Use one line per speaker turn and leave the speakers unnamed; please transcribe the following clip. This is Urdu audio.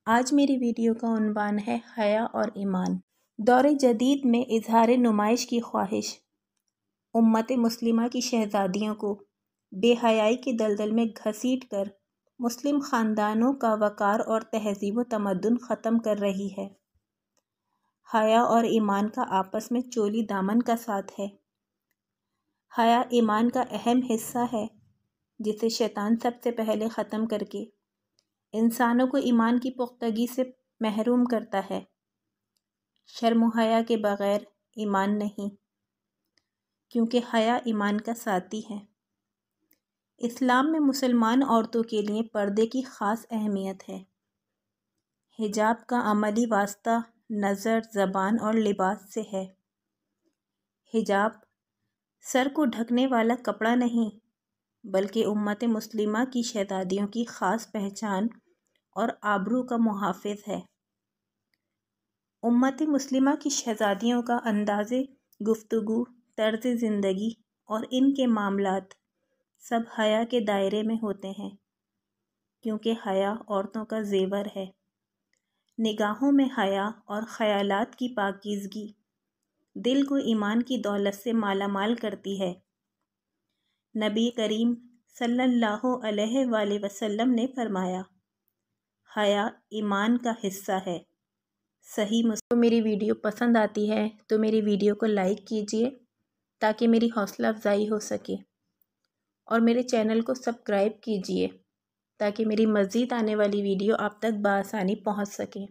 آج میری ویڈیو کا عنوان ہے حیا اور ایمان۔ دور جدید میں اظہار نمائش کی خواہش امت مسلمہ کی شہزادیوں کو بے حیائی کے دلدل میں گھسیٹ کر مسلم خاندانوں کا وقار اور تہذیب و تمدن ختم کر رہی ہے۔ حیا اور ایمان کا آپس میں چولی دامن کا ساتھ ہے۔ حیا ایمان کا اہم حصہ ہے جسے شیطان سب سے پہلے ختم کر کے انسانوں کو ایمان کی پختگی سے محروم کرتا ہے۔ شرم و حیا کے بغیر ایمان نہیں، کیونکہ حیا ایمان کا ساتھی ہے۔ اسلام میں مسلمان عورتوں کے لیے پردے کی خاص اہمیت ہے۔ حجاب کا عملی واسطہ نظر، زبان اور لباس سے ہے۔ حجاب سر کو ڈھکنے والا کپڑا نہیں، بلکہ امت مسلمہ کی شہزادیوں کی خاص پہچان اور آبرو کا محافظ ہے۔ امت مسلمہ کی شہزادیوں کا انداز گفتگو، طرز زندگی اور ان کے معاملات سب حیا کے دائرے میں ہوتے ہیں، کیونکہ حیا عورتوں کا زیور ہے۔ نگاہوں میں حیا اور خیالات کی پاکیزگی دل کو ایمان کی دولت سے مالا مال کرتی ہے۔ نبی کریم صلی اللہ علیہ وآلہ وسلم نے فرمایا، حیا ایمان کا حصہ ہے۔ صحیح مسلم۔ میری ویڈیو پسند آتی ہے تو میری ویڈیو کو لائک کیجیے تاکہ میری حوصلہ افزائی ہو سکے، اور میرے چینل کو سبسکرائب کیجیے تاکہ میری مزید آنے والی ویڈیو آپ تک بآسانی پہنچ سکے۔